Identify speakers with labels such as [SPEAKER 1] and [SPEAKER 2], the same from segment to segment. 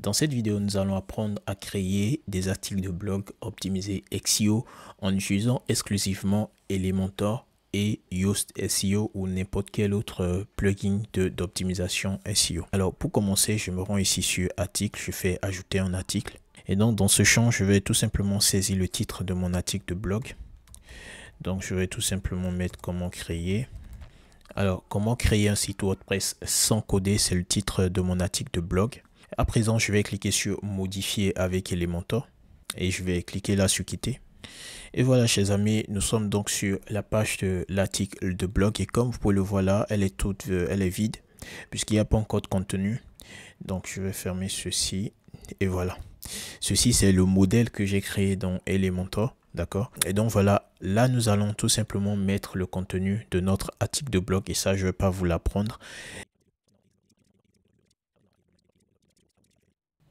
[SPEAKER 1] Dans cette vidéo, nous allons apprendre à créer des articles de blog optimisés SEO en utilisant exclusivement Elementor et Yoast SEO ou n'importe quel autre plugin d'optimisation SEO. Alors pour commencer, je me rends ici sur article, je fais ajouter un article. Et donc dans ce champ, je vais tout simplement saisir le titre de mon article de blog. Donc je vais tout simplement mettre comment créer. Alors comment créer un site WordPress sans coder, c'est le titre de mon article de blog. À présent, je vais cliquer sur modifier avec Elementor et je vais cliquer là sur quitter. Et voilà, chers amis, nous sommes donc sur la page de l'article de blog et comme vous pouvez le voir là, elle est vide puisqu'il n'y a pas encore de contenu. Donc je vais fermer ceci et voilà. Ceci c'est le modèle que j'ai créé dans Elementor, d'accord? Et donc voilà, là nous allons tout simplement mettre le contenu de notre article de blog et ça je ne vais pas vous l'apprendre.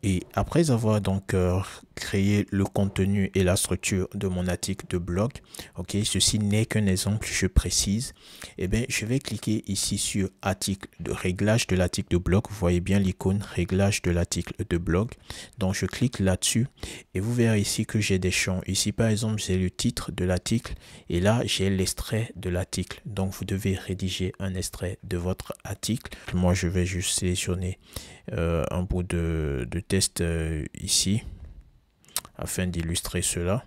[SPEAKER 1] Et après avoir donc créé le contenu et la structure de mon article de blog, ok, ceci n'est qu'un exemple, je précise, et bien je vais cliquer ici sur article de réglage de l'article de blog. Vous voyez bien l'icône réglage de l'article de blog. Donc je clique là-dessus et vous verrez ici que j'ai des champs. Ici par exemple j'ai le titre de l'article et là j'ai l'extrait de l'article. Donc vous devez rédiger un extrait de votre article. Moi je vais juste sélectionner un bout de test ici afin d'illustrer cela.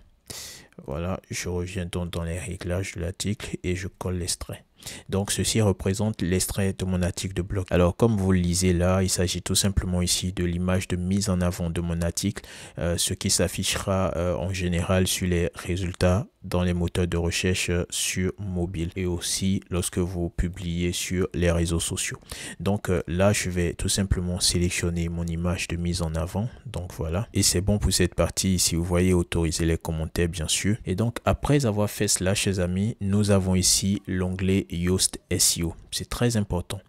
[SPEAKER 1] Voilà, je reviens donc dans les réglages de l'article et je colle l'extrait. Donc ceci représente l'extrait de mon article de blog. Alors comme vous le lisez là, il s'agit tout simplement ici de l'image de mise en avant de mon article, ce qui s'affichera en général sur les résultats dans les moteurs de recherche sur mobile et aussi lorsque vous publiez sur les réseaux sociaux. Donc là je vais tout simplement sélectionner mon image de mise en avant. Donc voilà, et c'est bon pour cette partie. Ici vous voyez autoriser les commentaires bien sûr. Et donc après avoir fait cela, chers amis, nous avons ici l'onglet Yoast SEO. C'est très important.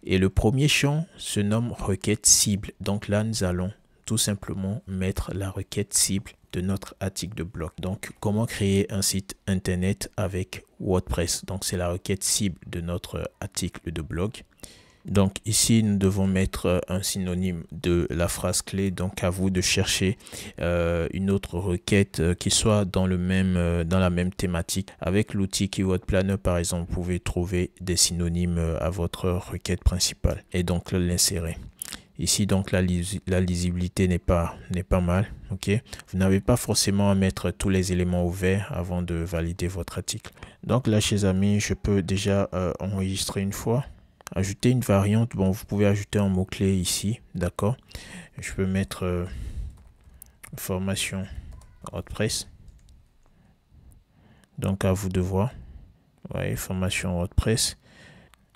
[SPEAKER 1] Et le premier champ se nomme requête cible. Donc là nous allons tout simplement mettre la requête cible de notre article de blog. Donc comment créer un site internet avec WordPress. Donc c'est la requête cible de notre article de blog. Donc ici nous devons mettre un synonyme de la phrase clé. Donc à vous de chercher une autre requête qui soit dans la même thématique. Avec l'outil Keyword Planner par exemple, vous pouvez trouver des synonymes à votre requête principale et donc l'insérer. Ici donc la lisibilité n'est pas mal, ok. Vous n'avez pas forcément à mettre tous les éléments ouverts avant de valider votre article. Donc là chers amis, je peux déjà enregistrer une fois. Ajouter une variante, bon vous pouvez ajouter un mot-clé ici, d'accord. Je peux mettre formation WordPress. Donc à vous de voir. Ouais, formation WordPress.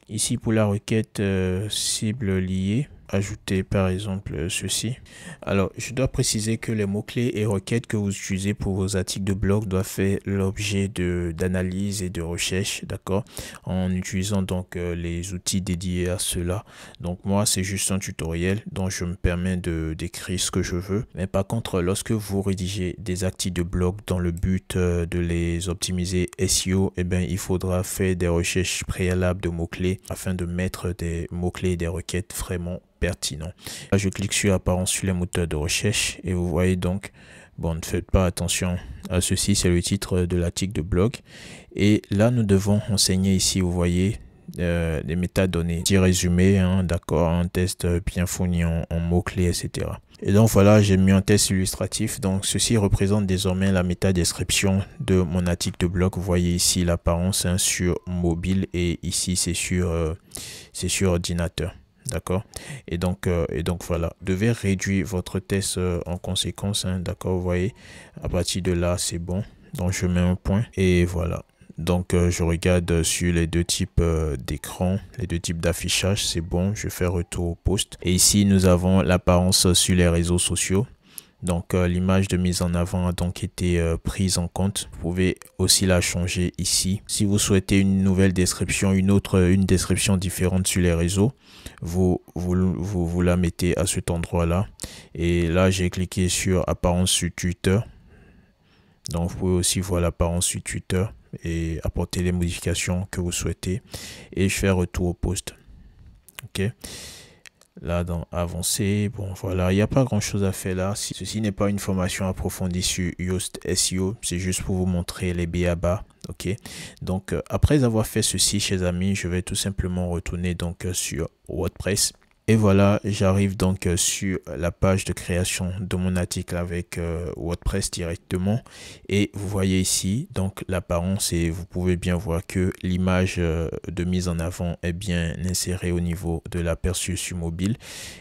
[SPEAKER 1] Ici pour la requête cible liée, ajouter par exemple ceci. Alors je dois préciser que les mots-clés et requêtes que vous utilisez pour vos articles de blog doivent faire l'objet d'analyse et de recherche, d'accord, en utilisant donc les outils dédiés à cela. Donc moi c'est juste un tutoriel dont je me permets de décrire ce que je veux. Mais par contre lorsque vous rédigez des articles de blog dans le but de les optimiser SEO, eh bien il faudra faire des recherches préalables de mots-clés afin de mettre des mots-clés et des requêtes vraiment pertinents. Là, je clique sur apparence sur les moteurs de recherche et vous voyez donc, bon, ne faites pas attention à ceci, c'est le titre de l'article de blog. Et là, nous devons renseigner ici, vous voyez, des métadonnées, petit résumé, hein, d'accord, un test bien fourni en mots-clés, etc. Et donc voilà, j'ai mis un test illustratif. Donc ceci représente désormais la métadescription de mon article de blog. Vous voyez ici l'apparence hein, sur mobile et ici c'est sur ordinateur. D'accord. Et donc voilà, vous devez réduire votre test en conséquence. Hein, d'accord, vous voyez, à partir de là c'est bon. Donc je mets un point et voilà. Donc je regarde sur les deux types d'écran, les deux types d'affichage, c'est bon, je fais retour au post. Et ici nous avons l'apparence sur les réseaux sociaux. Donc l'image de mise en avant a donc été prise en compte. Vous pouvez aussi la changer ici. Si vous souhaitez une nouvelle description, une description différente sur les réseaux, vous la mettez à cet endroit là. Et là j'ai cliqué sur apparence sur Twitter. Donc vous pouvez aussi voir l'apparence sur Twitter et apporter les modifications que vous souhaitez. Et je fais retour au post. Ok. Là, dans Avancer, bon voilà, il n'y a pas grand chose à faire là. Ceci n'est pas une formation approfondie sur Yoast SEO, c'est juste pour vous montrer les b.a-ba. Ok, donc après avoir fait ceci, chers amis, je vais tout simplement retourner donc sur WordPress. Et voilà, j'arrive donc sur la page de création de mon article avec WordPress directement. Et vous voyez ici donc l'apparence et vous pouvez bien voir que l'image de mise en avant est bien insérée au niveau de l'aperçu sur mobile.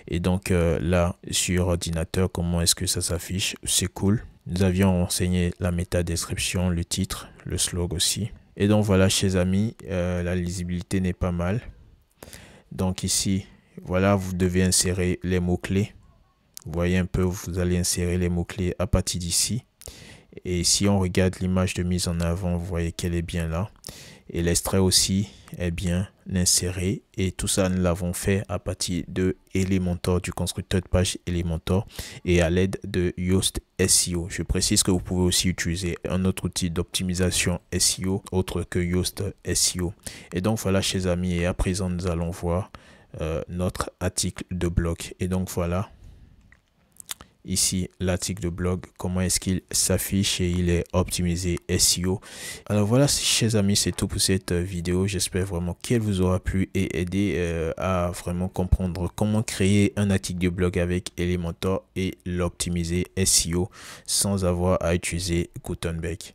[SPEAKER 1] Et donc là, sur ordinateur, comment est-ce que ça s'affiche? C'est cool. Nous avions renseigné la métadescription, le titre, le slog aussi. Et donc voilà, chers amis, la lisibilité n'est pas mal. Donc ici, voilà, vous devez insérer les mots-clés. Vous voyez un peu, vous allez insérer les mots-clés à partir d'ici. Et si on regarde l'image de mise en avant, vous voyez qu'elle est bien là. Et l'extrait aussi est bien inséré. Et tout ça, nous l'avons fait à partir de Elementor, du constructeur de page Elementor et à l'aide de Yoast SEO. Je précise que vous pouvez aussi utiliser un autre outil d'optimisation SEO autre que Yoast SEO. Et donc voilà, chers amis, et à présent, nous allons voir notre article de blog. Et donc voilà ici l'article de blog, comment est-ce qu'il s'affiche et il est optimisé SEO. Alors voilà, chers amis, c'est tout pour cette vidéo. J'espère vraiment qu'elle vous aura plu et aidé à vraiment comprendre comment créer un article de blog avec Elementor et l'optimiser SEO sans avoir à utiliser Gutenberg.